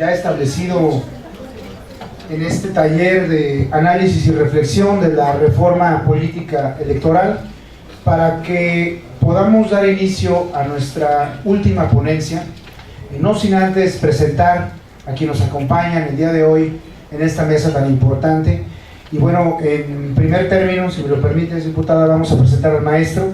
ya establecido en este taller de análisis y reflexión de la reforma política electoral, para que podamos dar inicio a nuestra última ponencia, no sin antes presentar a quienes nos acompañan el día de hoy en esta mesa tan importante. Y bueno, en primer término, si me lo permite, diputada, vamos a presentar al maestro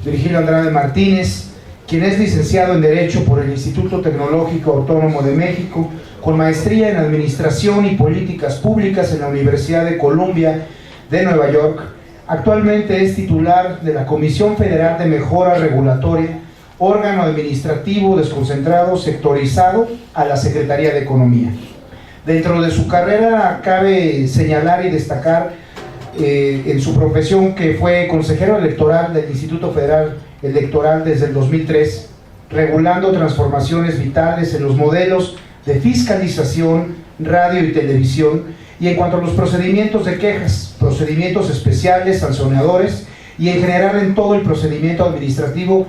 Virgilio Andrade Martínez, quien es licenciado en Derecho por el Instituto Tecnológico Autónomo de México, con maestría en Administración y Políticas Públicas en la Universidad de Columbia de Nueva York. Actualmente es titular de la Comisión Federal de Mejora Regulatoria, órgano administrativo desconcentrado sectorizado a la Secretaría de Economía. Dentro de su carrera cabe señalar y destacar en su profesión que fue consejero electoral del Instituto Federal Electoral desde el 2003, regulando transformaciones vitales en los modelos de fiscalización, radio y televisión, y en cuanto a los procedimientos de quejas, procedimientos especiales, sancionadores, y en general en todo el procedimiento administrativo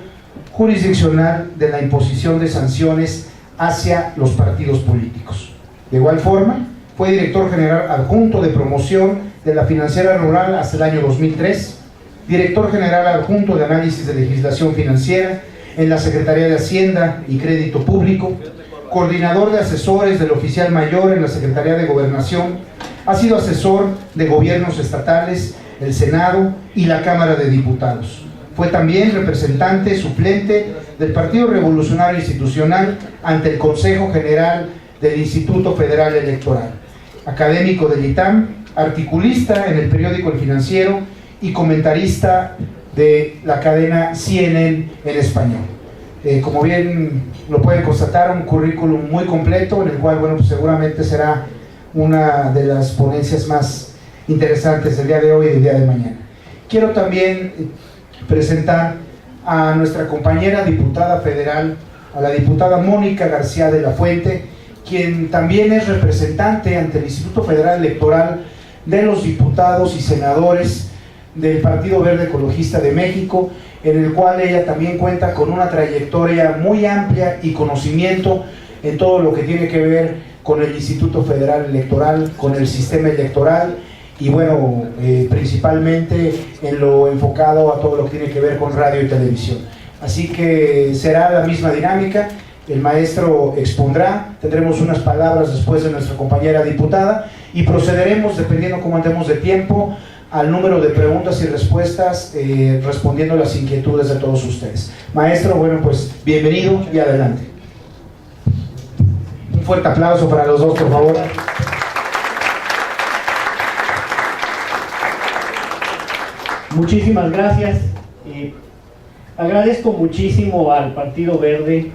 jurisdiccional de la imposición de sanciones hacia los partidos políticos. De igual forma, fue director general adjunto de promoción de la Financiera Rural hasta el año 2003, director general adjunto de análisis de legislación financiera en la Secretaría de Hacienda y Crédito Público, coordinador de asesores del oficial mayor en la Secretaría de Gobernación, ha sido asesor de gobiernos estatales, el Senado y la Cámara de Diputados. Fue también representante suplente del Partido Revolucionario Institucional ante el Consejo General del Instituto Federal Electoral, académico del ITAM, articulista en el periódico El Financiero y comentarista de la cadena CNN en español. Como bien lo pueden constatar, un currículum muy completo, en el cual, bueno, pues seguramente será una de las ponencias más interesantes del día de hoy y del día de mañana. Quiero también presentar a nuestra compañera diputada federal, a la diputada Mónica García de la Fuente, quien también es representante ante el Instituto Federal Electoral de los diputados y senadores del Partido Verde Ecologista de México, en el cual ella también cuenta con una trayectoria muy amplia y conocimiento en todo lo que tiene que ver con el Instituto Federal Electoral, con el sistema electoral y bueno, principalmente en lo enfocado a todo lo que tiene que ver con radio y televisión. Así que será la misma dinámica, el maestro expondrá, tendremos unas palabras después de nuestra compañera diputada y procederemos, dependiendo cómo andemos de tiempo, al número de preguntas y respuestas, respondiendo las inquietudes de todos ustedes. Maestro, bueno, pues bienvenido y adelante. Un fuerte aplauso para los dos, por favor. Muchísimas gracias. Agradezco muchísimo al Partido Verde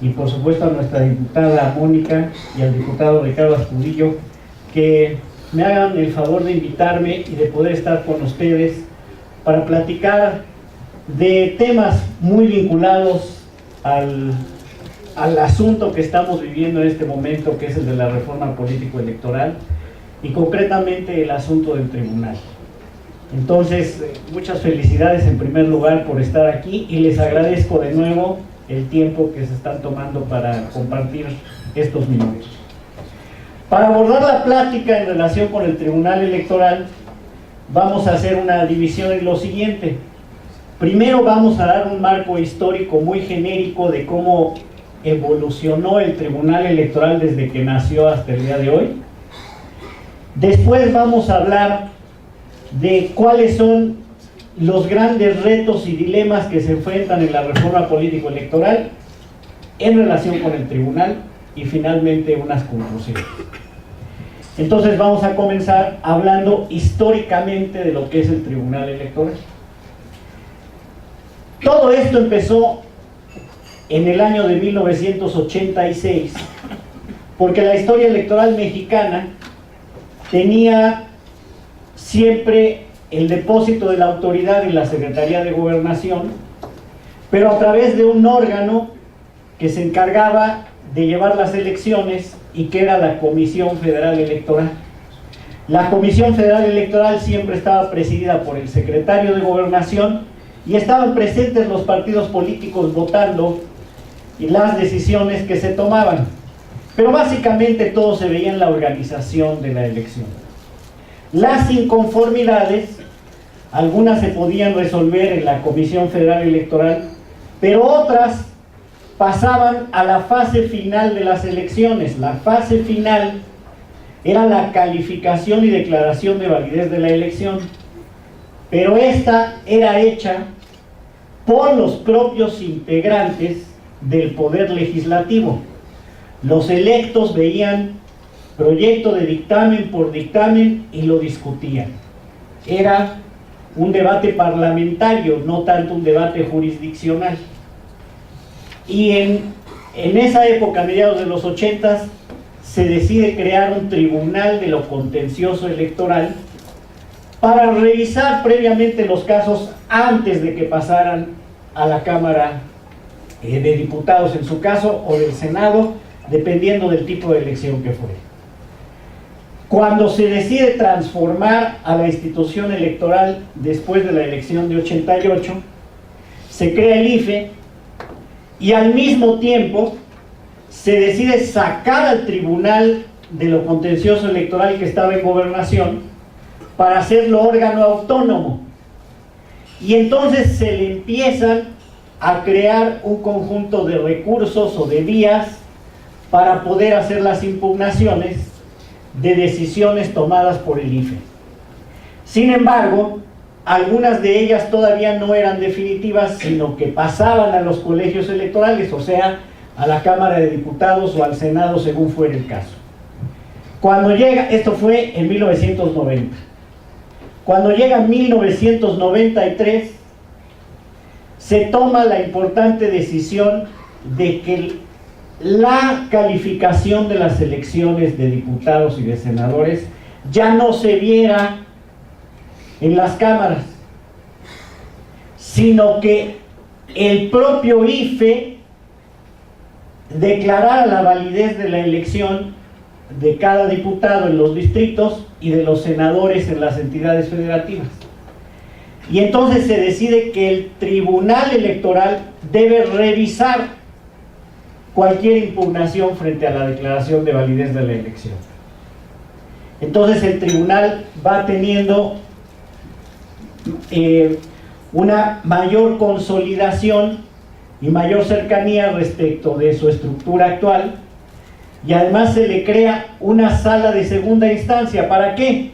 y por supuesto a nuestra diputada Mónica y al diputado Ricardo Astudillo que me hagan el favor de invitarme y de poder estar con ustedes para platicar de temas muy vinculados al asunto que estamos viviendo en este momento, que es el de la reforma político-electoral y concretamente el asunto del tribunal. Entonces, muchas felicidades en primer lugar por estar aquí y les agradezco de nuevo el tiempo que se están tomando para compartir estos minutos. Para abordar la plática en relación con el Tribunal Electoral, vamos a hacer una división en lo siguiente. Primero vamos a dar un marco histórico muy genérico de cómo evolucionó el Tribunal Electoral desde que nació hasta el día de hoy. Después vamos a hablar de cuáles son los grandes retos y dilemas que se enfrentan en la reforma político-electoral en relación con el tribunal y finalmente unas conclusiones. Entonces vamos a comenzar hablando históricamente de lo que es el Tribunal Electoral. Todo esto empezó en el año de 1986 porque la historia electoral mexicana tenía siempre el depósito de la autoridad en la Secretaría de Gobernación, pero a través de un órgano que se encargaba de llevar las elecciones y que era la Comisión Federal Electoral. La Comisión Federal Electoral siempre estaba presidida por el secretario de Gobernación y estaban presentes los partidos políticos votando y las decisiones que se tomaban. Pero básicamente todo se veía en la organización de la elección. Las inconformidades, algunas se podían resolver en la Comisión Federal Electoral, pero otras pasaban a la fase final de las elecciones. La fase final era la calificación y declaración de validez de la elección, pero esta era hecha por los propios integrantes del Poder Legislativo. Los electos veían proyecto de dictamen por dictamen y lo discutían. Era un debate parlamentario, no tanto un debate jurisdiccional. Y en esa época, a mediados de los 80, se decide crear un tribunal de lo contencioso electoral para revisar previamente los casos antes de que pasaran a la Cámara de Diputados, en su caso, o del Senado, dependiendo del tipo de elección que fuera. Cuando se decide transformar a la institución electoral después de la elección de 88, se crea el IFE y al mismo tiempo se decide sacar al Tribunal de lo Contencioso Electoral que estaba en Gobernación para hacerlo órgano autónomo. Y entonces se le empiezan a crear un conjunto de recursos o de vías para poder hacer las impugnaciones de decisiones tomadas por el IFE. Sin embargo, algunas de ellas todavía no eran definitivas, sino que pasaban a los colegios electorales, o sea, a la Cámara de Diputados o al Senado, según fuera el caso. Cuando llega, esto fue en 1990. Cuando llega 1993, se toma la importante decisión de que la calificación de las elecciones de diputados y de senadores ya no se viera en las cámaras, sino que el propio IFE declarara la validez de la elección de cada diputado en los distritos y de los senadores en las entidades federativas. Y entonces se decide que el Tribunal Electoral debe revisar cualquier impugnación frente a la declaración de validez de la elección. Entonces el tribunal va teniendo una mayor consolidación y mayor cercanía respecto de su estructura actual, y además se le crea una sala de segunda instancia. ¿Para qué?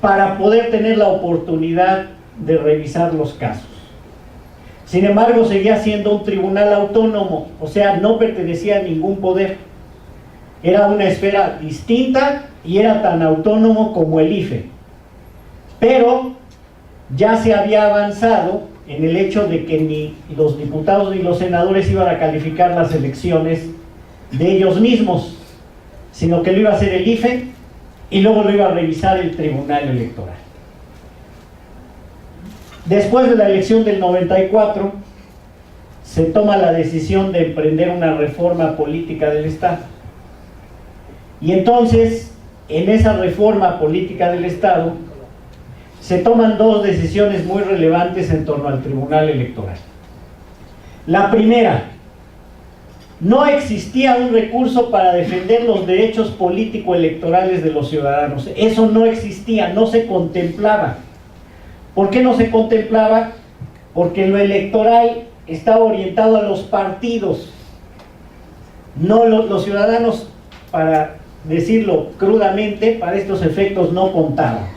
Para poder tener la oportunidad de revisar los casos. Sin embargo, seguía siendo un tribunal autónomo, o sea, no pertenecía a ningún poder. Era una esfera distinta y era tan autónomo como el IFE. Pero ya se había avanzado en el hecho de que ni los diputados ni los senadores iban a calificar las elecciones de ellos mismos, sino que lo iba a hacer el IFE y luego lo iba a revisar el Tribunal Electoral. Después de la elección del 94, se toma la decisión de emprender una reforma política del Estado. Y entonces, en esa reforma política del Estado, se toman dos decisiones muy relevantes en torno al Tribunal Electoral. La primera, no existía un recurso para defender los derechos político-electorales de los ciudadanos. Eso no existía, no se contemplaba. ¿Por qué no se contemplaba? Porque lo electoral estaba orientado a los partidos. No, los ciudadanos, para decirlo crudamente, para estos efectos no contaban.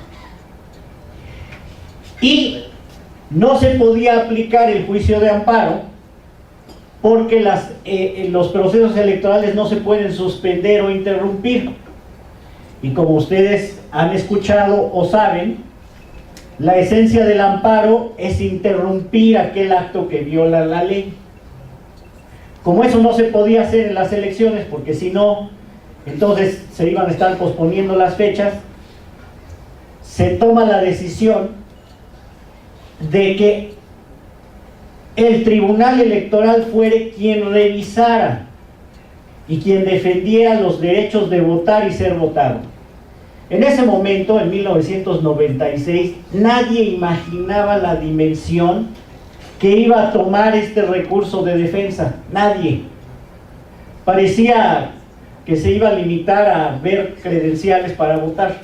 Y no se podía aplicar el juicio de amparo porque los procesos electorales no se pueden suspender o interrumpir. Y como ustedes han escuchado o saben, la esencia del amparo es interrumpir aquel acto que viola la ley. Como eso no se podía hacer en las elecciones, porque si no, entonces se iban a estar posponiendo las fechas, se toma la decisión de que el Tribunal Electoral fuere quien revisara y quien defendiera los derechos de votar y ser votado. En ese momento, en 1996, nadie imaginaba la dimensión que iba a tomar este recurso de defensa. Nadie. Parecía que se iba a limitar a ver credenciales para votar.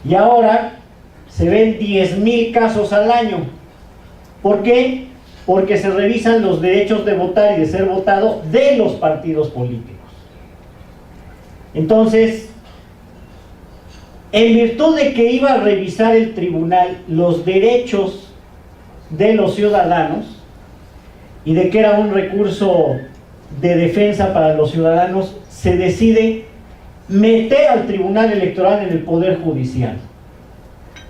Y ahora se ven 10,000 casos al año. ¿Por qué? Porque se revisan los derechos de votar y de ser votado de los partidos políticos. Entonces, en virtud de que iba a revisar el tribunal los derechos de los ciudadanos y de que era un recurso de defensa para los ciudadanos, se decide meter al Tribunal Electoral en el Poder Judicial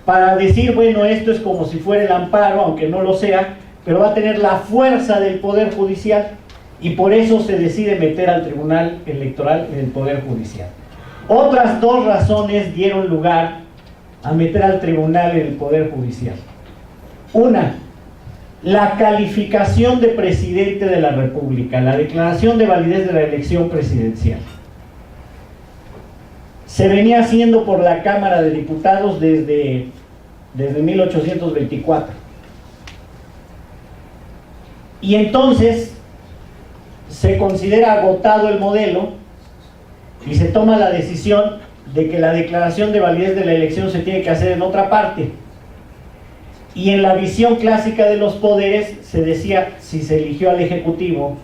para decir, bueno, esto es como si fuera el amparo, aunque no lo sea, pero va a tener la fuerza del Poder Judicial, y por eso se decide meter al Tribunal Electoral en el Poder Judicial. Otras dos razones dieron lugar a meter al tribunal en el Poder Judicial. Una, la calificación de presidente de la República, la declaración de validez de la elección presidencial. Se venía haciendo por la Cámara de Diputados desde 1824. Y entonces se considera agotado el modelo y se toma la decisión de que la declaración de validez de la elección se tiene que hacer en otra parte. Y en la visión clásica de los poderes se decía, si se eligió al Ejecutivo,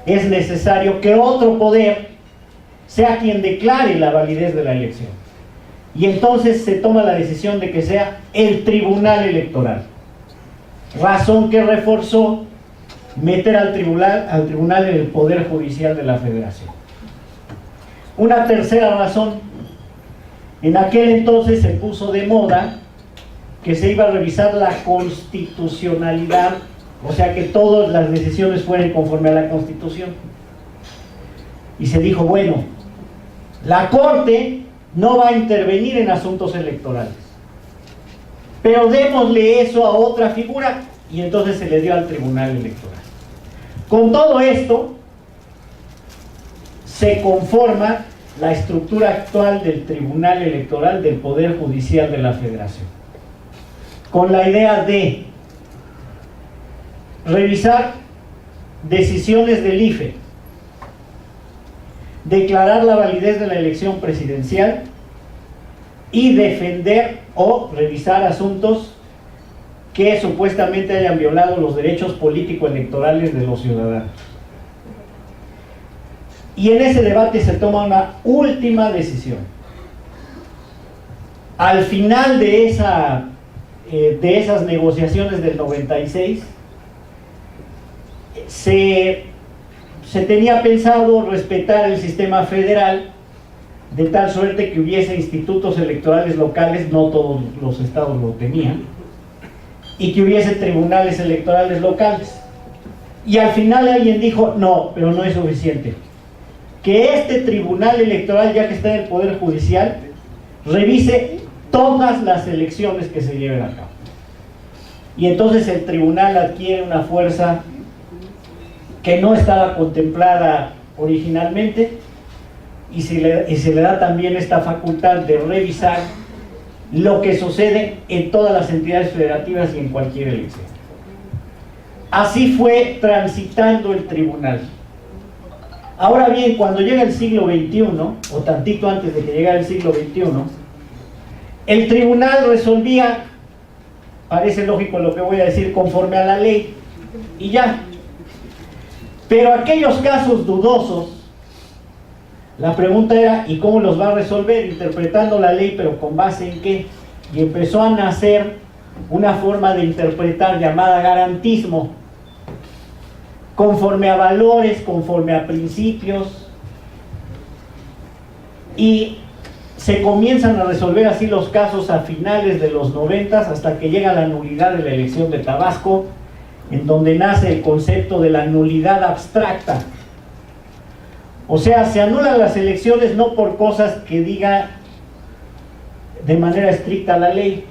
es necesario que otro poder sea quien declare la validez de la elección. Y entonces se toma la decisión de que sea el Tribunal Electoral. Razón que reforzó meter al tribunal en el Poder Judicial de la Federación. Una tercera razón, en aquel entonces se puso de moda que se iba a revisar la constitucionalidad, o sea que todas las decisiones fueran conforme a la Constitución. Y se dijo, bueno, la Corte no va a intervenir en asuntos electorales, pero démosle eso a otra figura, y entonces se le dio al Tribunal Electoral. Con todo esto se conforma la estructura actual del Tribunal Electoral del Poder Judicial de la Federación, con la idea de revisar decisiones del IFE, declarar la validez de la elección presidencial y defender o revisar asuntos que supuestamente hayan violado los derechos político-electorales de los ciudadanos. Y en ese debate se toma una última decisión. Al final de esas negociaciones del 96, se tenía pensado respetar el sistema federal de tal suerte que hubiese institutos electorales locales, no todos los estados lo tenían, y que hubiese tribunales electorales locales. Y al final alguien dijo, no, pero no es suficiente. Que este tribunal electoral, ya que está en el Poder Judicial, revise todas las elecciones que se lleven a cabo. Y entonces el tribunal adquiere una fuerza que no estaba contemplada originalmente, y se le da también esta facultad de revisar lo que sucede en todas las entidades federativas y en cualquier elección. Así fue transitando el tribunal. Ahora bien, cuando llega el siglo XXI, o tantito antes de que llegara el siglo XXI, el tribunal resolvía, parece lógico lo que voy a decir, conforme a la ley, y ya. Pero aquellos casos dudosos, la pregunta era, ¿y cómo los va a resolver? Interpretando la ley, pero ¿con base en qué? Y empezó a nacer una forma de interpretar llamada garantismo, conforme a valores, conforme a principios, y se comienzan a resolver así los casos a finales de los 90 hasta que llega la nulidad de la elección de Tabasco, en donde nace el concepto de la nulidad abstracta. O sea, se anulan las elecciones no por cosas que diga de manera estricta la ley,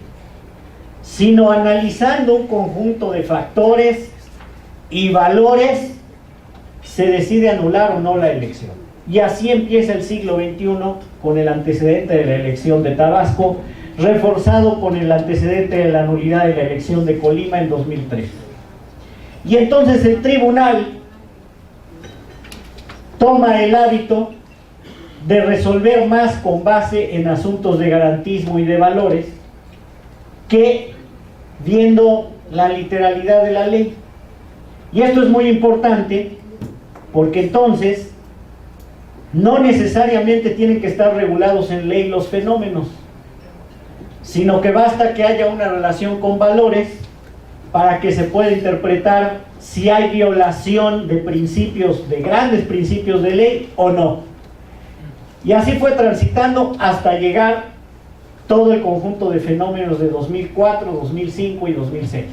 sino analizando un conjunto de factores y valores, se decide anular o no la elección. Y así empieza el siglo XXI con el antecedente de la elección de Tabasco, reforzado con el antecedente de la nulidad de la elección de Colima en 2003. Y entonces el tribunal toma el hábito de resolver más con base en asuntos de garantismo y de valores que viendo la literalidad de la ley. Y esto es muy importante porque entonces no necesariamente tienen que estar regulados en ley los fenómenos, sino que basta que haya una relación con valores para que se pueda interpretar si hay violación de principios, de grandes principios de ley o no. Y así fue transitando hasta llegar todo el conjunto de fenómenos de 2004, 2005 y 2006.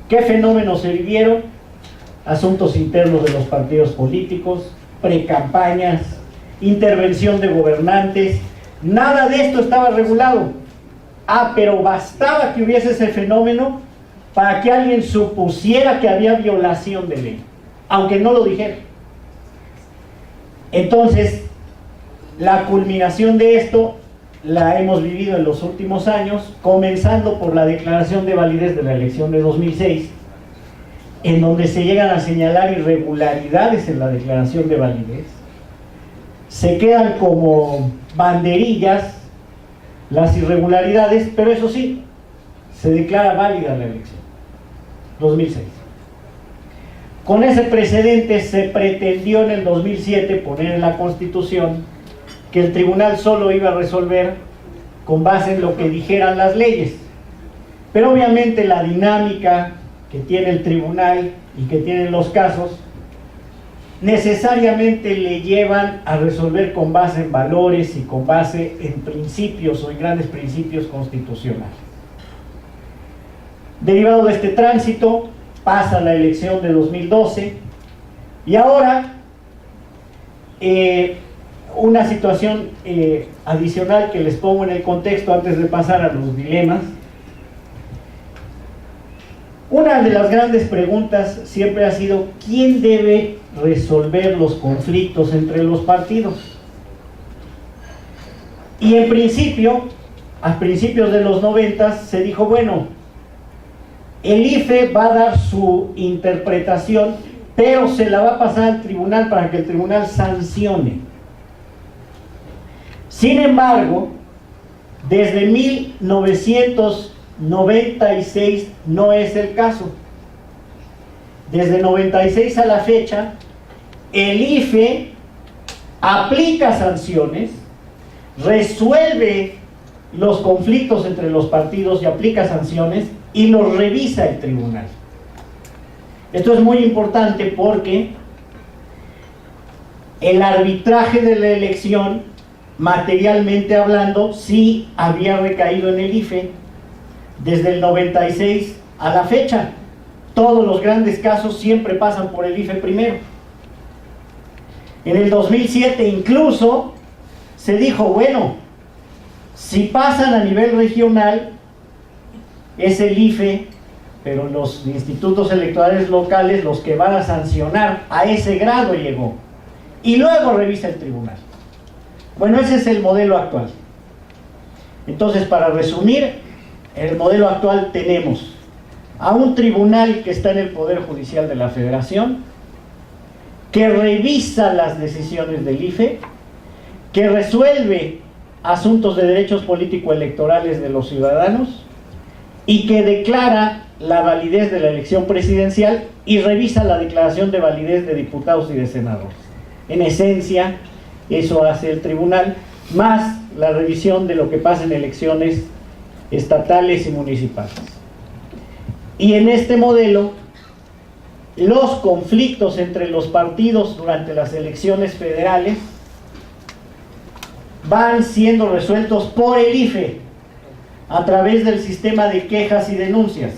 ¿Qué fenómenos se vivieron? Asuntos internos de los partidos políticos, precampañas, intervención de gobernantes. Nada de esto estaba regulado. Pero bastaba que hubiese ese fenómeno para que alguien supusiera que había violación de ley, aunque no lo dijera. Entonces, la culminación de esto la hemos vivido en los últimos años, comenzando por la declaración de validez de la elección de 2006, en donde se llegan a señalar irregularidades en la declaración de validez. Se quedan como banderillas las irregularidades, pero eso sí, se declara válida la elección 2006. Con ese precedente se pretendió en el 2007 poner en la Constitución que el tribunal solo iba a resolver con base en lo que dijeran las leyes, pero obviamente la dinámica que tiene el tribunal y que tienen los casos necesariamente le llevan a resolver con base en valores y con base en principios o en grandes principios constitucionales. Derivado de este tránsito pasa la elección de 2012 y ahora una situación adicional que les pongo en el contexto antes de pasar a los dilemas. Una de las grandes preguntas siempre ha sido ¿quién debe resolver los conflictos entre los partidos? Y en principio, a principios de los 90 se dijo, bueno, el IFE va a dar su interpretación, pero se la va a pasar al tribunal para que el tribunal sancione. Sin embargo, desde 1996 no es el caso. Desde 96 a la fecha, el IFE aplica sanciones, resuelve los conflictos entre los partidos y aplica sanciones y los revisa el tribunal. Esto es muy importante porque el arbitraje de la elección, materialmente hablando, sí había recaído en el IFE desde el 96 a la fecha. Todos los grandes casos siempre pasan por el IFE primero. En el 2007 incluso se dijo, bueno, si pasan a nivel regional es el IFE, pero los institutos electorales locales los que van a sancionar. A ese grado llegó y luego revisa el tribunal. Bueno, ese es el modelo actual. Entonces, para resumir, en el modelo actual tenemos a un tribunal que está en el Poder Judicial de la Federación, que revisa las decisiones del IFE, que resuelve asuntos de derechos político-electorales de los ciudadanos y que declara la validez de la elección presidencial y revisa la declaración de validez de diputados y de senadores. En esencia, eso hace el tribunal, más la revisión de lo que pasa en elecciones estatales y municipales. Y en este modelo, los conflictos entre los partidos durante las elecciones federales van siendo resueltos por el IFE a través del sistema de quejas y denuncias.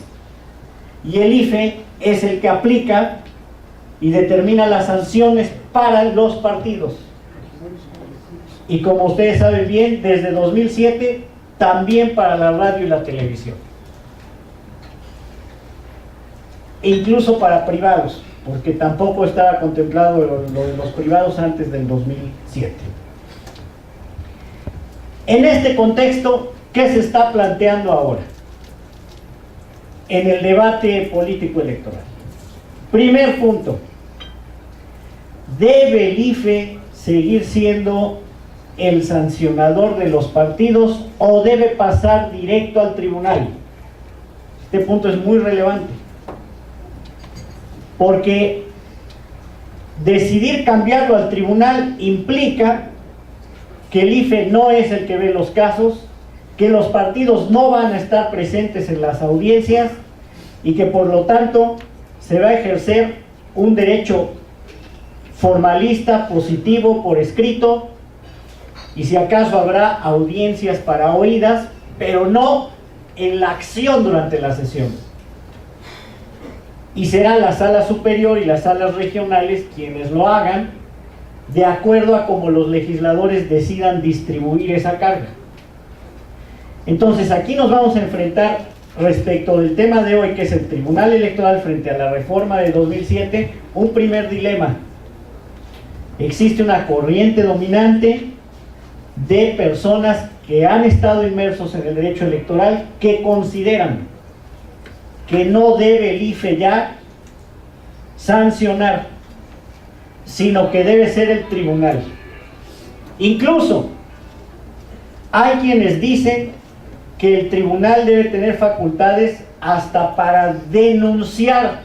Y el IFE es el que aplica y determina las sanciones para los partidos. Y como ustedes saben bien, desde 2007 también para la radio y la televisión. E incluso para privados, porque tampoco estaba contemplado lo de los privados antes del 2007. En este contexto, ¿qué se está planteando ahora? En el debate político-electoral. Primer punto, ¿debe el IFE seguir siendo el sancionador de los partidos o debe pasar directo al tribunal? Este punto es muy relevante, porque decidir cambiarlo al tribunal implica que el IFE no es el que ve los casos, que los partidos no van a estar presentes en las audiencias y que por lo tanto se va a ejercer un derecho formalista, positivo, por escrito, y si acaso habrá audiencias para oídas, pero no en la acción durante la sesión. Y será la sala superior y las salas regionales quienes lo hagan de acuerdo a cómo los legisladores decidan distribuir esa carga. Entonces aquí nos vamos a enfrentar respecto del tema de hoy, que es el Tribunal Electoral frente a la reforma de 2007, un primer dilema. Existe una corriente dominante de personas que han estado inmersos en el derecho electoral que consideran que no debe el IFE ya sancionar, sino que debe ser el tribunal. Incluso hay quienes dicen que el tribunal debe tener facultades hasta para denunciar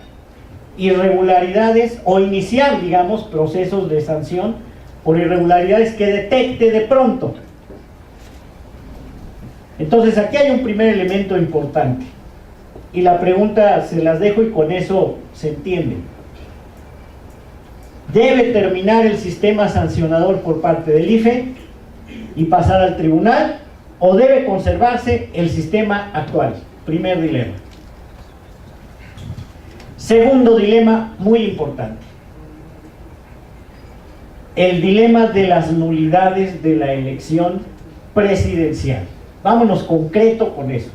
irregularidades o iniciar, digamos, procesos de sanción por irregularidades que detecte de pronto. Entonces aquí hay un primer elemento importante y la pregunta se las dejo y con eso se entiende. ¿Debe terminar el sistema sancionador por parte del IFE y pasar al tribunal, o debe conservarse el sistema actual? Primer dilema. Segundo dilema muy importante: el dilema de las nulidades de la elección presidencial. Vámonos concreto con eso.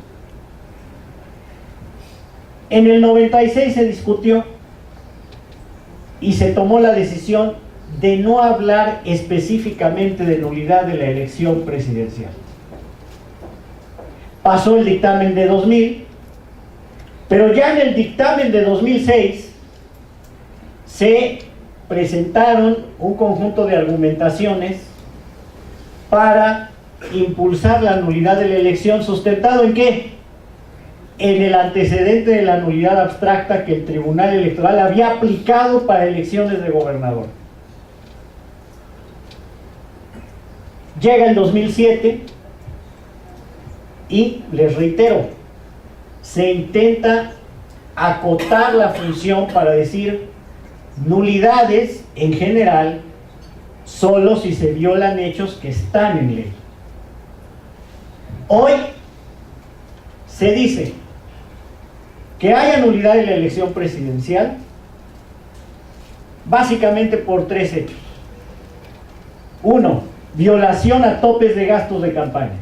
En el 96 se discutió y se tomó la decisión de no hablar específicamente de nulidad de la elección presidencial. Pasó el dictamen de 2000, pero ya en el dictamen de 2006 se presentaron un conjunto de argumentaciones para impulsar la nulidad de la elección, sustentado ¿en qué? En el antecedente de la nulidad abstracta que el Tribunal Electoral había aplicado para elecciones de gobernador. Llega el 2007 y les reitero, se intenta acotar la función para decir nulidades en general solo si se violan hechos que están en ley. Hoy se dice que haya nulidad en la elección presidencial básicamente por tres hechos. Uno, violación a topes de gastos de campaña.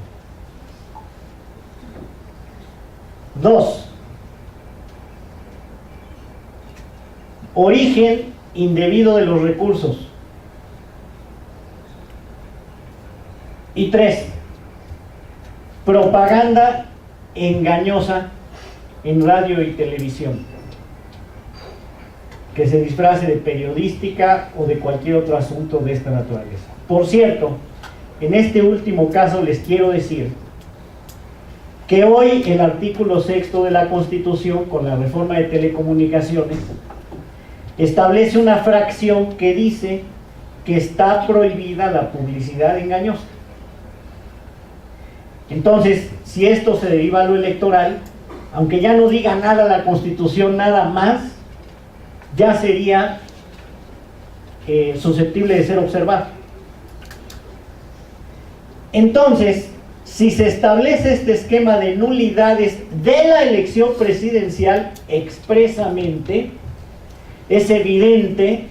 Dos, origen indebido de los recursos. Y tres, propaganda engañosa en radio y televisión, que se disfrace de periodística o de cualquier otro asunto de esta naturaleza. Por cierto, en este último caso les quiero decir que hoy el artículo 6 de la Constitución, con la reforma de telecomunicaciones, establece una fracción que dice que está prohibida la publicidad engañosa. Entonces, si esto se deriva a lo electoral, aunque ya no diga nada la Constitución, nada más, ya sería susceptible de ser observado. Entonces, si se establece este esquema de nulidades de la elección presidencial expresamente, es evidente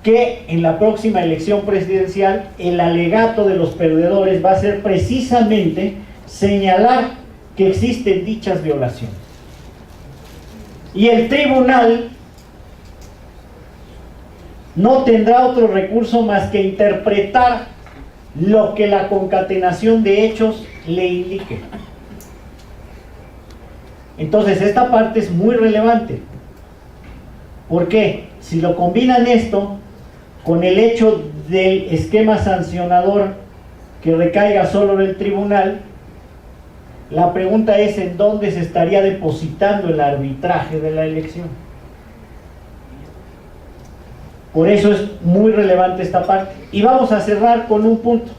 que en la próxima elección presidencial el alegato de los perdedores va a ser precisamente señalar que existen dichas violaciones. Y el tribunal no tendrá otro recurso más que interpretar lo que la concatenación de hechos le indique. Entonces esta parte es muy relevante. ¿Por qué? Si lo combinan esto con el hecho del esquema sancionador que recaiga solo en el tribunal, la pregunta es en dónde se estaría depositando el arbitraje de la elección. Por eso es muy relevante esta parte. Y vamos a cerrar con un punto.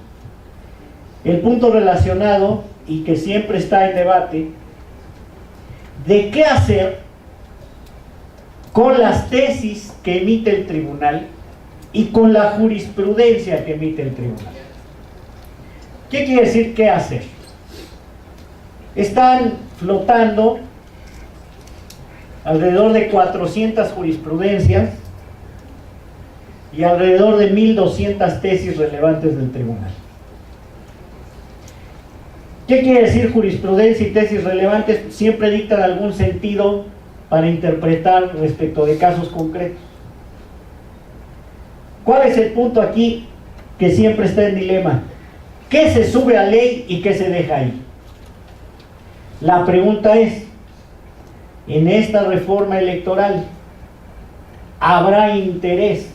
El punto relacionado y que siempre está en debate, de qué hacer con las tesis que emite el tribunal y con la jurisprudencia que emite el tribunal. ¿Qué quiere decir qué hacer? Están flotando alrededor de 400 jurisprudencias y alrededor de 1200 tesis relevantes del tribunal. ¿Qué quiere decir jurisprudencia y tesis relevantes? Siempre dictan algún sentido para interpretar respecto de casos concretos. ¿Cuál es el punto aquí que siempre está en dilema? ¿Qué se sube a ley y qué se deja ahí? La pregunta es, en esta reforma electoral, ¿habrá interés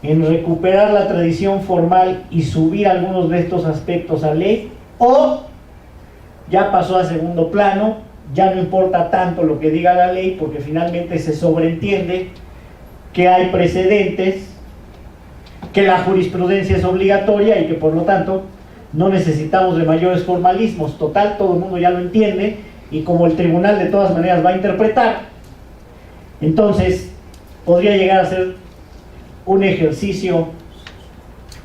en recuperar la tradición formal y subir algunos de estos aspectos a ley? ¿O ya pasó a segundo plano, ya no importa tanto lo que diga la ley, porque finalmente se sobreentiende que hay precedentes, que la jurisprudencia es obligatoria y que por lo tanto no necesitamos de mayores formalismos? Total, todo el mundo ya lo entiende, y como el tribunal de todas maneras va a interpretar, entonces podría llegar a ser un ejercicio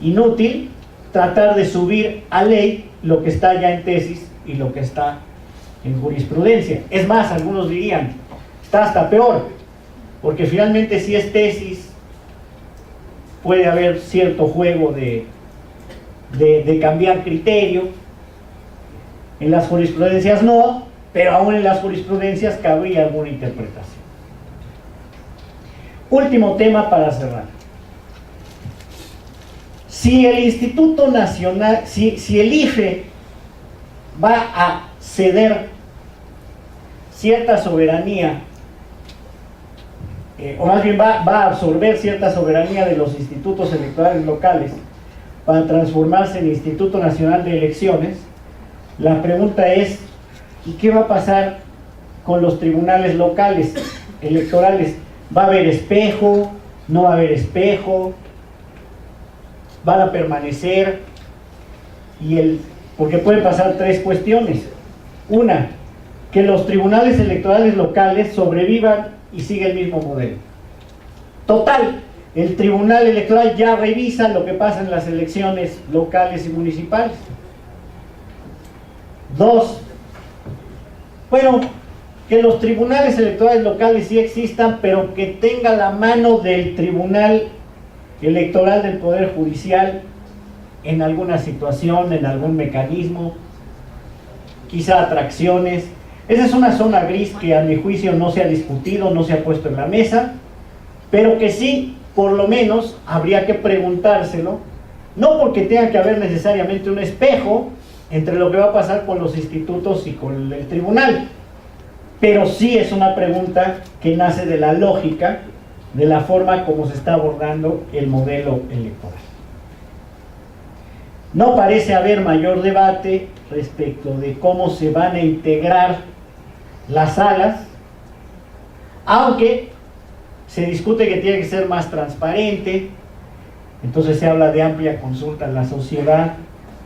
inútil tratar de subir a ley lo que está ya en tesis y lo que está en jurisprudencia. Es más, algunos dirían, está hasta peor, porque finalmente si es tesis puede haber cierto juego de cambiar criterio. En las jurisprudencias no, pero aún en las jurisprudencias cabría alguna interpretación. Último tema para cerrar. Si el Instituto Nacional, si el IFE va a ceder cierta soberanía, o más bien va a absorber cierta soberanía de los institutos electorales locales para transformarse en Instituto Nacional de Elecciones, la pregunta es, ¿y qué va a pasar con los tribunales locales electorales? ¿Va a haber espejo? ¿No va a haber espejo? ¿Van a permanecer? Porque pueden pasar tres cuestiones. Una, que los tribunales electorales locales sobrevivan y siga el mismo modelo. Total, el tribunal electoral ya revisa lo que pasa en las elecciones locales y municipales. Dos, bueno, que los tribunales electorales locales sí existan, pero que tenga la mano del tribunal electoral del Poder Judicial en alguna situación, en algún mecanismo, quizá atracciones. Esa es una zona gris que a mi juicio no se ha discutido, no se ha puesto en la mesa, pero que sí, por lo menos, habría que preguntárselo, no porque tenga que haber necesariamente un espejo entre lo que va a pasar con los institutos y con el tribunal, pero sí es una pregunta que nace de la lógica, de la forma como se está abordando el modelo electoral. No parece haber mayor debate respecto de cómo se van a integrar las salas, aunque se discute que tiene que ser más transparente. Entonces se habla de amplia consulta en la sociedad,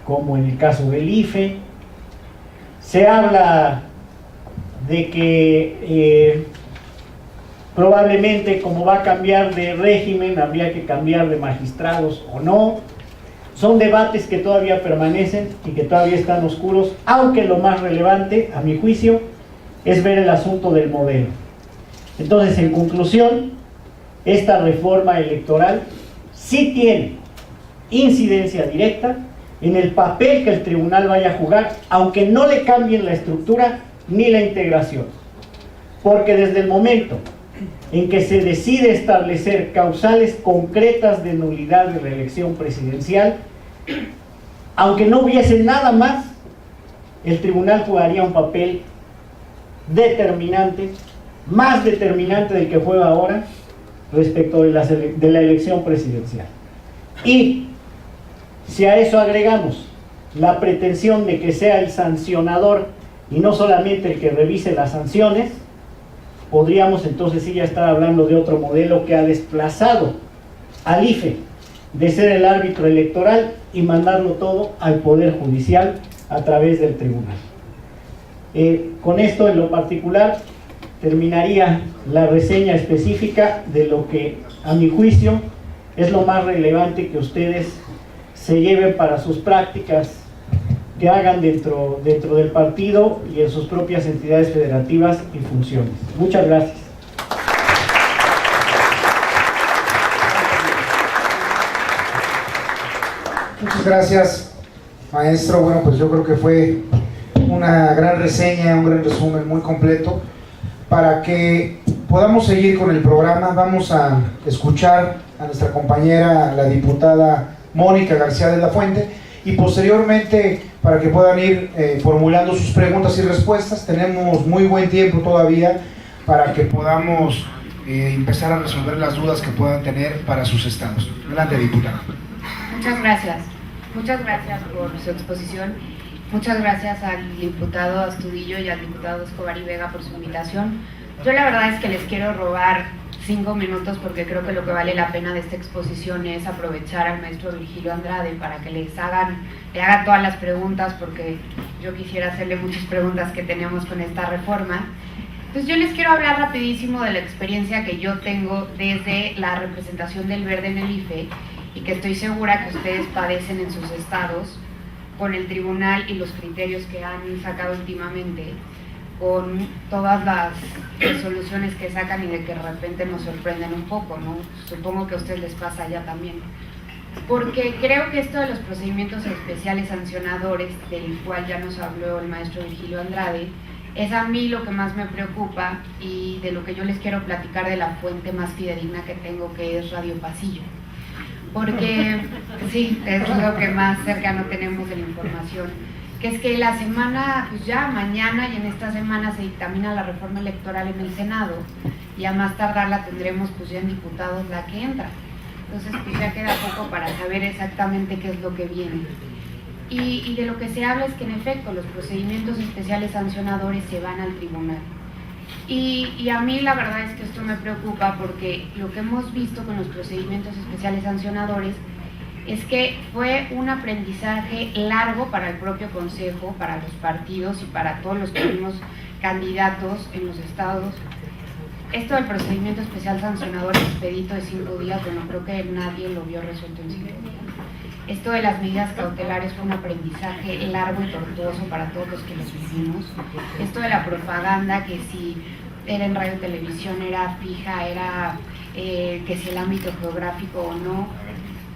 como en el caso del IFE. Se habla de que probablemente, como va a cambiar de régimen, habría que cambiar de magistrados o no. Son debates que todavía permanecen y que todavía están oscuros, aunque lo más relevante, a mi juicio, es ver el asunto del modelo. Entonces, en conclusión, esta reforma electoral sí tiene incidencia directa en el papel que el tribunal vaya a jugar, aunque no le cambien la estructura ni la integración. Porque desde el momento en que se decide establecer causales concretas de nulidad de la elección presidencial, aunque no hubiese nada más, el tribunal jugaría un papel determinante, más determinante del que juega ahora respecto de la elección presidencial. Y Si a eso agregamos la pretensión de que sea el sancionador y no solamente el que revise las sanciones, podríamos entonces sí ya estar hablando de otro modelo que ha desplazado al IFE de ser el árbitro electoral y mandarlo todo al Poder Judicial a través del tribunal. Con esto en lo particular terminaría la reseña específica de lo que a mi juicio es lo más relevante que ustedes se lleven para sus prácticas que hagan dentro del partido y en sus propias entidades federativas y funciones. Muchas gracias. Muchas gracias, maestro. Bueno, pues yo creo que fue una gran reseña, un gran resumen muy completo. Para que podamos seguir con el programa, vamos a escuchar a nuestra compañera, la diputada Mónica García de la Fuente, y posteriormente para que puedan ir formulando sus preguntas y respuestas. Tenemos muy buen tiempo todavía para que podamos empezar a resolver las dudas que puedan tener para sus estados. Adelante, diputada. Muchas gracias por su exposición. Muchas gracias al diputado Astudillo y al diputado Escobar y Vega por su invitación. Yo la verdad es que les quiero robar 5 minutos porque creo que lo que vale la pena de esta exposición es aprovechar al maestro Virgilio Andrade para que le haga todas las preguntas, porque yo quisiera hacerle muchas preguntas que tenemos con esta reforma. Entonces yo les quiero hablar rapidísimo de la experiencia que yo tengo desde la representación del Verde en el IFE y que estoy segura que ustedes padecen en sus estados con el tribunal y los criterios que han sacado últimamente, con todas las resoluciones que sacan y de que de repente nos sorprenden un poco, ¿no? Supongo que a ustedes les pasa ya también. Porque creo que esto de los procedimientos especiales sancionadores, del cual ya nos habló el maestro Virgilio Andrade, es a mí lo que más me preocupa y de lo que yo les quiero platicar de la fuente más fidedigna que tengo, que es Radio Pasillo. Porque sí, es lo que más cercano tenemos de la información, que es que la semana, pues ya mañana y en esta semana se dictamina la reforma electoral en el Senado y a más tardar la tendremos pues ya en diputados la que entra. Entonces pues ya queda poco para saber exactamente qué es lo que viene. Y de lo que se habla es que en efecto los procedimientos especiales sancionadores se van al tribunal. Y a mí la verdad es que esto me preocupa porque lo que hemos visto con los procedimientos especiales sancionadores es que fue un aprendizaje largo para el propio Consejo, para los partidos y para todos los que fuimos candidatos en los estados. Esto del procedimiento especial sancionador expedito de 5 días, bueno, creo que nadie lo vio resuelto en 5 días. Esto de las medidas cautelares fue un aprendizaje largo y tortuoso para todos los que los vivimos. Esto de la propaganda, que si era en radio y televisión era fija, era que si el ámbito geográfico o no.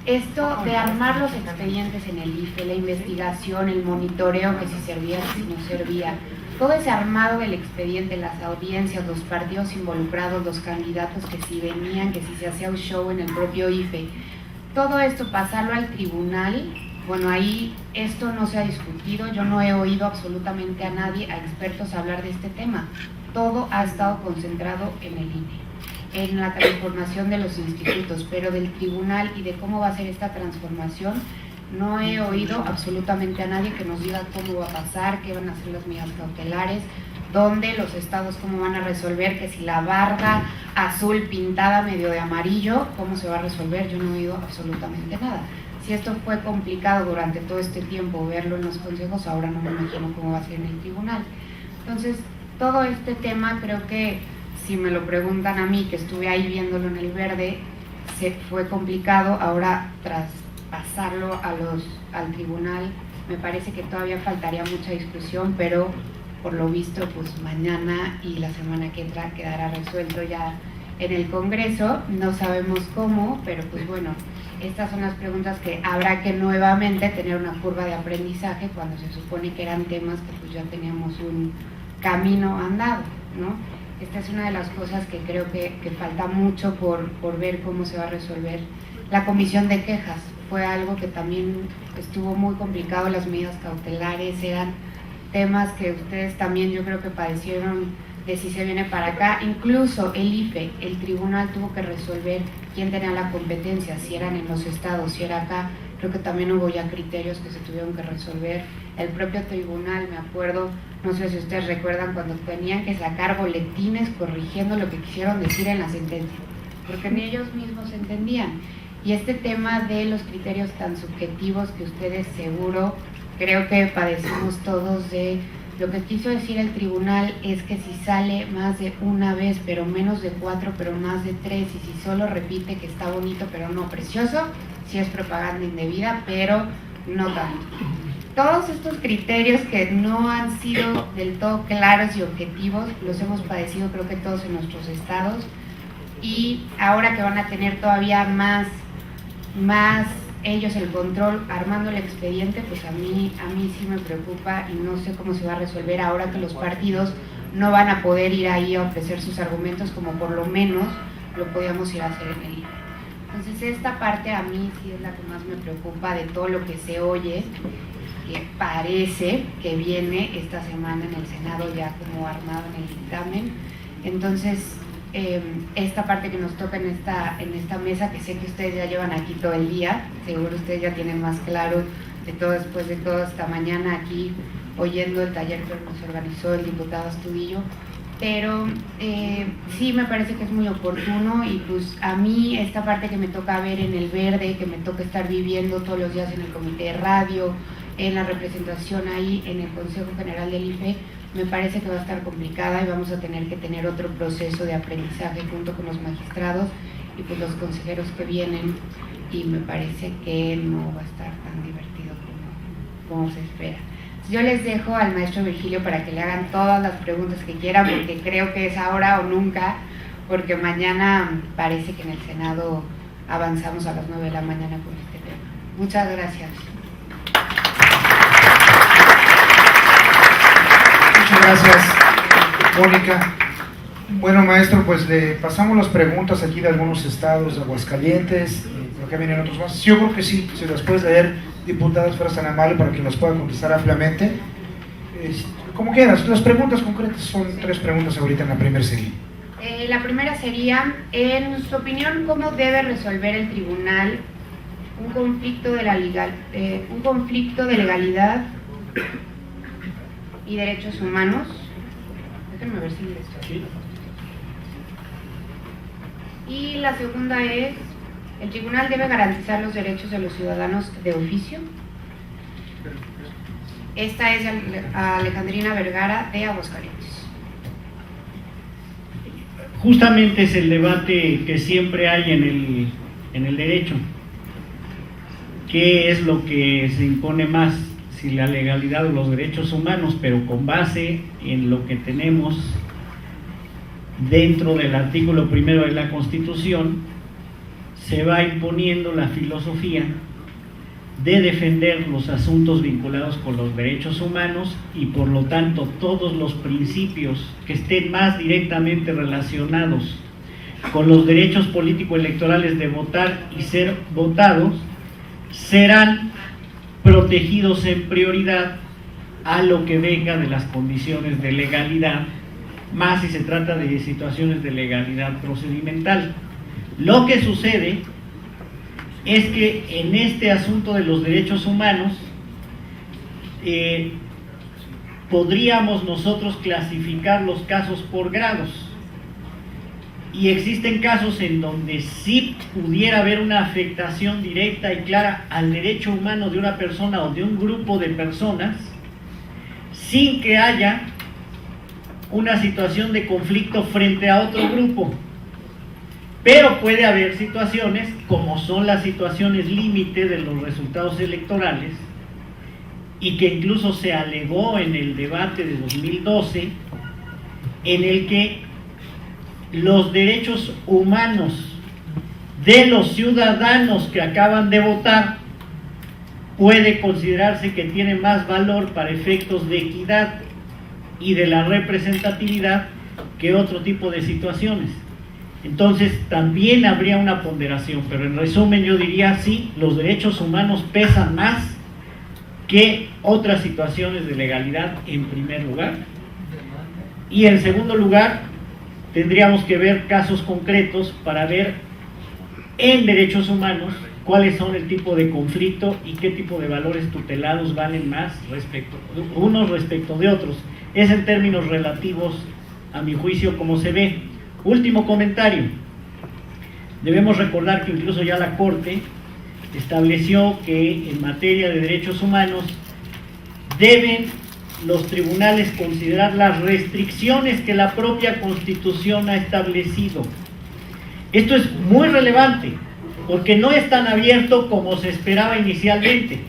Esto de armar los expedientes en el IFE, la investigación, el monitoreo, que si servía, que si no servía, todo ese armado del expediente, las audiencias, los partidos involucrados, los candidatos que si venían, que si se hacía un show en el propio IFE, todo esto pasarlo al tribunal, bueno, ahí esto no se ha discutido, yo no he oído absolutamente a nadie, a expertos hablar de este tema. Todo ha estado concentrado en el INE, en la transformación de los institutos, pero del tribunal y de cómo va a ser esta transformación, no he oído absolutamente a nadie que nos diga cómo va a pasar, qué van a ser las medidas cautelares, dónde los estados cómo van a resolver, que si la barda azul pintada medio de amarillo, cómo se va a resolver. Yo no he oído absolutamente nada. Si esto fue complicado durante todo este tiempo verlo en los consejos, ahora no me imagino cómo va a ser en el tribunal. Entonces, todo este tema creo que, si me lo preguntan a mí, que estuve ahí viéndolo en el Verde, se fue complicado. Ahora, tras pasarlo al tribunal, me parece que todavía faltaría mucha discusión, pero por lo visto, pues mañana y la semana que entra quedará resuelto ya en el Congreso. No sabemos cómo, pero pues bueno, estas son las preguntas que habrá que nuevamente tener una curva de aprendizaje cuando se supone que eran temas que pues ya teníamos un camino andado, ¿no? Esta es una de las cosas que creo que falta mucho por ver cómo se va a resolver. La comisión de quejas fue algo que también estuvo muy complicado, las medidas cautelares eran temas que ustedes también yo creo que padecieron de si se viene para acá. Incluso el IFE, el tribunal tuvo que resolver quién tenía la competencia, si eran en los estados, si era acá, creo que también hubo ya criterios que se tuvieron que resolver. El propio tribunal, me acuerdo, no sé si ustedes recuerdan, cuando tenían que sacar boletines corrigiendo lo que quisieron decir en la sentencia, porque ni ellos mismos entendían. Y este tema de los criterios tan subjetivos que ustedes seguro, creo que padecimos todos de... Lo que quiso decir el tribunal es que si sale más de una vez, pero menos de 4, pero más de 3, y si solo repite que está bonito, pero no precioso, sí es propaganda indebida, pero no tanto. Todos estos criterios que no han sido del todo claros y objetivos, los hemos padecido creo que todos en nuestros estados, y ahora que van a tener todavía más ellos el control armando el expediente, pues a mí sí me preocupa y no sé cómo se va a resolver ahora que los partidos no van a poder ir ahí a ofrecer sus argumentos como por lo menos lo podíamos ir a hacer en el INE. Entonces esta parte a mí sí es la que más me preocupa de todo lo que se oye, que parece que viene esta semana en el Senado ya como armado en el dictamen. Entonces esta parte que nos toca en esta mesa, que sé que ustedes ya llevan aquí todo el día, seguro ustedes ya tienen más claro de todo después de toda esta mañana aquí oyendo el taller que nos organizó el diputado Astudillo, pero sí me parece que es muy oportuno. Y pues a mí esta parte que me toca ver en el Verde, que me toca estar viviendo todos los días en el comité de radio, en la representación ahí en el Consejo General del IFE, me parece que va a estar complicada y vamos a tener que tener otro proceso de aprendizaje junto con los magistrados y pues los consejeros que vienen, y me parece que no va a estar tan divertido como se espera. Yo les dejo al maestro Virgilio para que le hagan todas las preguntas que quieran, porque creo que es ahora o nunca, porque mañana parece que en el Senado avanzamos a las 9 de la mañana con este tema. Muchas gracias. Muchas gracias, Mónica. Bueno, maestro, pues le pasamos las preguntas aquí de algunos estados, de Aguascalientes, por acá vienen otros más. Yo creo que sí, se las puedes leer, diputados, fueras tan amable para que las puedan contestar ampliamente. Como quieras, las preguntas concretas son 3 preguntas ahorita en la primera serie. La primera sería, en su opinión, ¿cómo debe resolver el tribunal un conflicto de legalidad y derechos humanos? Déjenme ver si esto aquí. Y la segunda es, ¿el tribunal debe garantizar los derechos de los ciudadanos de oficio? Esta es Alejandrina Vergara, de Aguascalientes. Justamente es el debate que siempre hay en el derecho. ¿Qué es lo que se impone más? Si la legalidad o los derechos humanos, pero con base en lo que tenemos dentro del artículo 1 de la Constitución, se va imponiendo la filosofía de defender los asuntos vinculados con los derechos humanos y por lo tanto todos los principios que estén más directamente relacionados con los derechos político-electorales de votar y ser votados serán protegidos en prioridad a lo que venga de las condiciones de legalidad, más si se trata de situaciones de legalidad procedimental. Lo que sucede es que en este asunto de los derechos humanos podríamos nosotros clasificar los casos por grados, y existen casos en donde sí pudiera haber una afectación directa y clara al derecho humano de una persona o de un grupo de personas sin que haya una situación de conflicto frente a otro grupo. Pero puede haber situaciones, como son las situaciones límite de los resultados electorales, y que incluso se alegó en el debate de 2012, en el que los derechos humanos de los ciudadanos que acaban de votar puede considerarse que tiene más valor para efectos de equidad y de la representatividad que otro tipo de situaciones. Entonces también habría una ponderación, pero en resumen yo diría sí, los derechos humanos pesan más que otras situaciones de legalidad en primer lugar, y en segundo lugar tendríamos que ver casos concretos para ver en derechos humanos cuáles son el tipo de conflicto y qué tipo de valores tutelados valen más unos respecto de otros. Es en términos relativos, a mi juicio, como se ve. Último comentario. Debemos recordar que incluso ya la Corte estableció que en materia de derechos humanos deben los tribunales considerar las restricciones que la propia Constitución ha establecido. Esto es muy relevante, porque no es tan abierto como se esperaba inicialmente.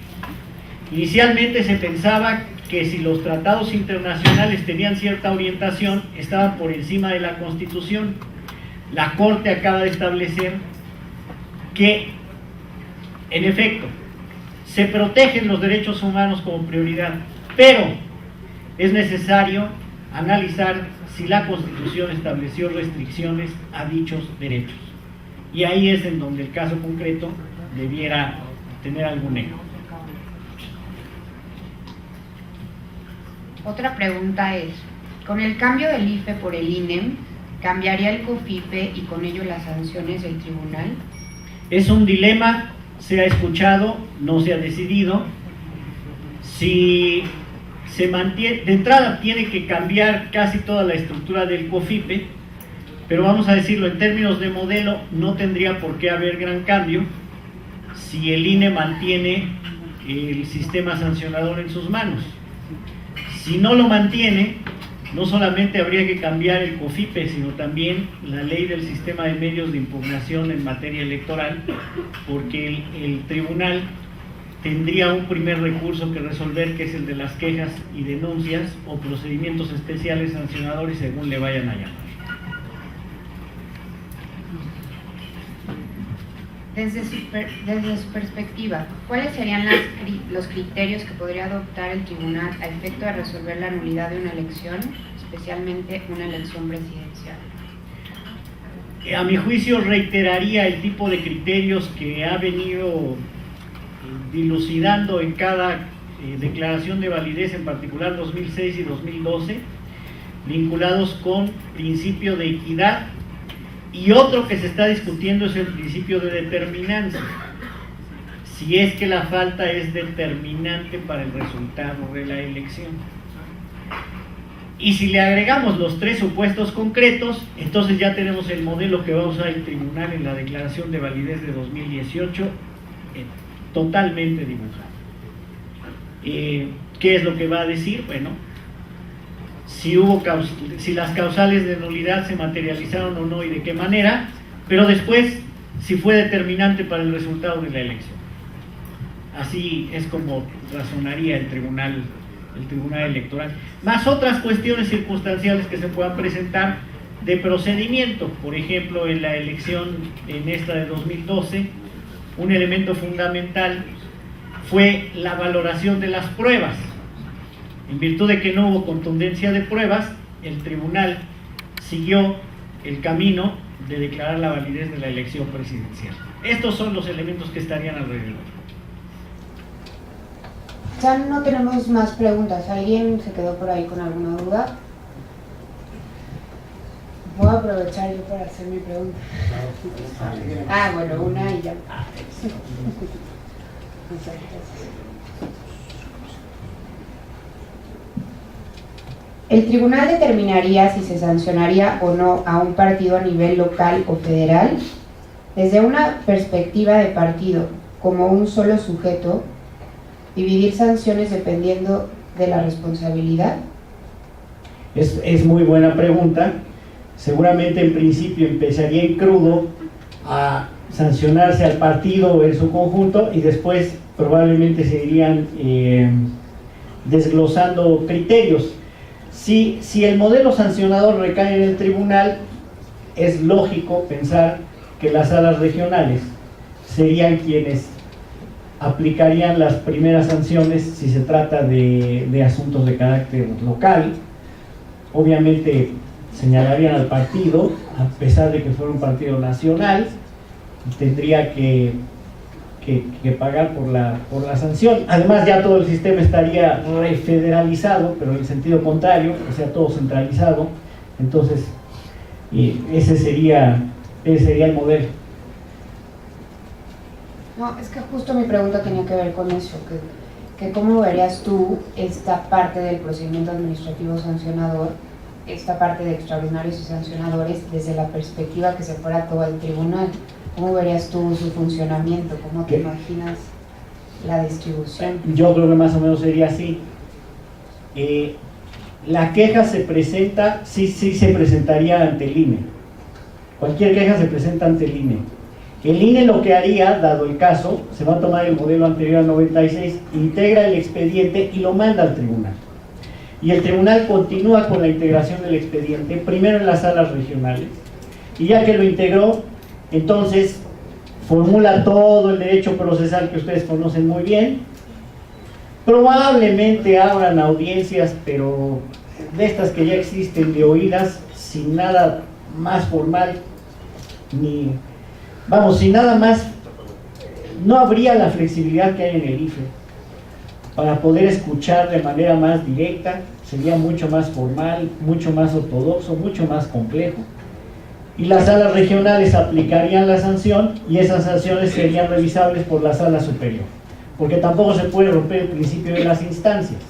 Inicialmente se pensaba que si los tratados internacionales tenían cierta orientación, estaban por encima de la Constitución. La Corte acaba de establecer que, en efecto, se protegen los derechos humanos como prioridad, pero es necesario analizar si la Constitución estableció restricciones a dichos derechos. Y ahí es en donde el caso concreto debiera tener algún eco. Otra pregunta es, con el cambio del IFE por el INEM, ¿cambiaría el COFIPE y con ello las sanciones del tribunal? Es un dilema, se ha escuchado, no se ha decidido. Si se mantiene, de entrada tiene que cambiar casi toda la estructura del COFIPE, pero vamos a decirlo, en términos de modelo no tendría por qué haber gran cambio si el INE mantiene el sistema sancionador en sus manos. Si no lo mantiene, no solamente habría que cambiar el COFIPE, sino también la ley del sistema de medios de impugnación en materia electoral, porque el tribunal tendría un primer recurso que resolver, que es el de las quejas y denuncias o procedimientos especiales sancionadores, según le vayan a llamar. Desde su perspectiva, ¿cuáles serían los criterios que podría adoptar el tribunal a efecto de resolver la nulidad de una elección, especialmente una elección presidencial? A mi juicio reiteraría el tipo de criterios que ha venido dilucidando en cada declaración de validez, en particular 2006 y 2012, vinculados con principio de equidad, y otro que se está discutiendo es el principio de determinancia, si es que la falta es determinante para el resultado de la elección. Y si le agregamos los tres supuestos concretos, entonces ya tenemos el modelo que va a usar el tribunal en la declaración de validez de 2018, totalmente dibujado. ¿Qué es lo que va a decir? Bueno, si las causales de nulidad se materializaron o no y de qué manera, pero después si fue determinante para el resultado de la elección. Así es como razonaría el tribunal electoral, más otras cuestiones circunstanciales que se puedan presentar de procedimiento. Por ejemplo, en la elección, en esta de 2012, un elemento fundamental fue la valoración de las pruebas. En virtud de que no hubo contundencia de pruebas, el tribunal siguió el camino de declarar la validez de la elección presidencial. Estos son los elementos que estarían alrededor. Ya no tenemos más preguntas. ¿Alguien se quedó por ahí con alguna duda? Voy a aprovechar yo para hacer mi pregunta. Bueno, una y ya. Muchas gracias. ¿El tribunal determinaría si se sancionaría o no a un partido a nivel local o federal? Desde una perspectiva de partido, como un solo sujeto, dividir sanciones dependiendo de la responsabilidad. Es muy buena pregunta. Seguramente en principio empezaría en crudo a sancionarse al partido en su conjunto y después probablemente se irían desglosando criterios. Si el modelo sancionador recae en el tribunal, es lógico pensar que las salas regionales serían quienes aplicarían las primeras sanciones si se trata de asuntos de carácter local. Obviamente señalarían al partido, a pesar de que fuera un partido nacional, tendría que pagar por la sanción. Además, ya todo el sistema estaría refederalizado, pero en el sentido contrario, o sea, todo centralizado. Entonces, ese sería el modelo. No, es que justo mi pregunta tenía que ver con eso, que cómo verías tú esta parte del procedimiento administrativo sancionador, esta parte de extraordinarios y sancionadores desde la perspectiva que se fuera todo al tribunal. ¿Cómo verías tú su funcionamiento? ¿Cómo te imaginas la distribución? Yo creo que más o menos sería así. La queja se presenta, sí se presentaría ante el INE. Cualquier queja se presenta ante el INE. El INE lo que haría, dado el caso, se va a tomar el modelo anterior al 96, integra el expediente y lo manda al tribunal. Y el tribunal continúa con la integración del expediente, primero en las salas regionales, y ya que lo integró, entonces formula todo el derecho procesal que ustedes conocen muy bien. Probablemente abran audiencias, pero de estas que ya existen, de oídas, sin nada más formal, sin nada más. No habría la flexibilidad que hay en el IFE para poder escuchar de manera más directa. Sería mucho más formal, mucho más ortodoxo, mucho más complejo. Y las salas regionales aplicarían la sanción y esas sanciones serían revisables por la sala superior, porque tampoco se puede romper el principio de las instancias.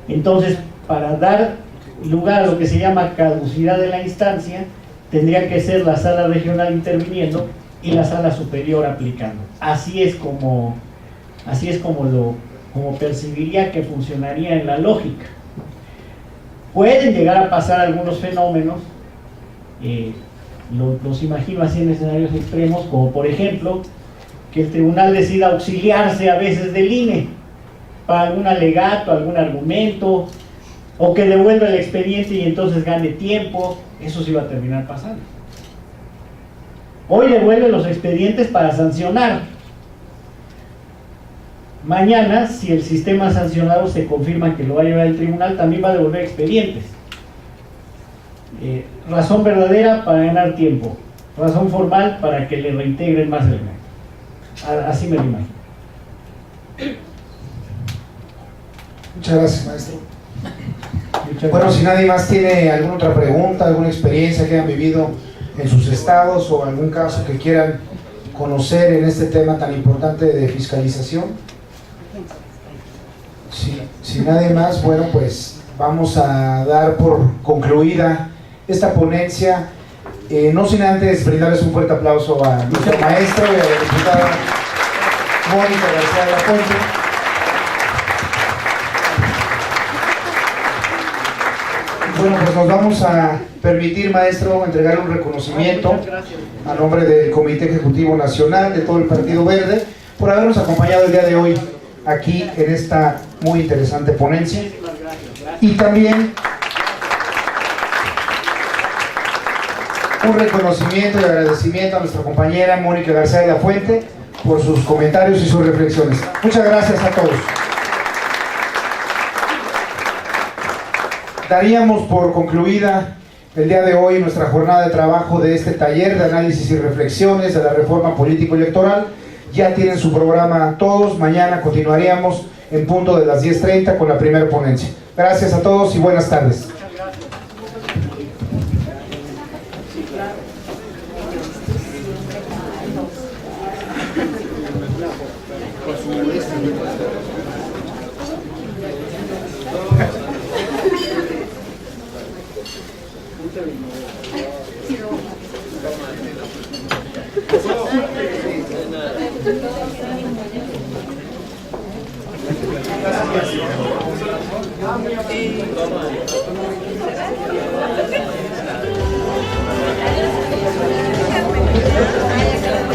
Entonces, para dar lugar a lo que se llama caducidad de la instancia, tendría que ser la sala regional interviniendo y la sala superior aplicando. Así es como percibiría que funcionaría en la lógica. Pueden llegar a pasar algunos fenómenos, los imagino así en escenarios extremos, como por ejemplo que el tribunal decida auxiliarse a veces del INE para algún alegato, algún argumento, o que devuelva el expediente y entonces gane tiempo. Eso sí va a terminar pasando. Hoy devuelve los expedientes para sancionar. Mañana, si el sistema sancionado se confirma que lo va a llevar el tribunal, también va a devolver expedientes. Razón verdadera para ganar tiempo, razón formal para que le reintegren más elementos. Así me lo imagino. Muchas gracias, maestro. Bueno, si nadie más tiene alguna otra pregunta, alguna experiencia que hayan vivido en sus estados o algún caso que quieran conocer en este tema tan importante de fiscalización. Si nadie más, bueno, pues vamos a dar por concluida esta ponencia, no sin antes brindarles un fuerte aplauso a nuestro maestro y a la diputada Mónica García de la Fuente. Bueno, pues nos vamos a permitir, maestro, entregar un reconocimiento a nombre del Comité Ejecutivo Nacional de todo el Partido Verde por habernos acompañado el día de hoy aquí en esta muy interesante ponencia. Y también un reconocimiento y agradecimiento a nuestra compañera Mónica García de la Fuente por sus comentarios y sus reflexiones. Muchas gracias a todos. Daríamos por concluida el día de hoy nuestra jornada de trabajo de este taller de análisis y reflexiones de la reforma político-electoral. Ya tienen su programa todos. Mañana continuaríamos en punto de las 10:30 con la primera ponencia. Gracias a todos y buenas tardes. Gracias.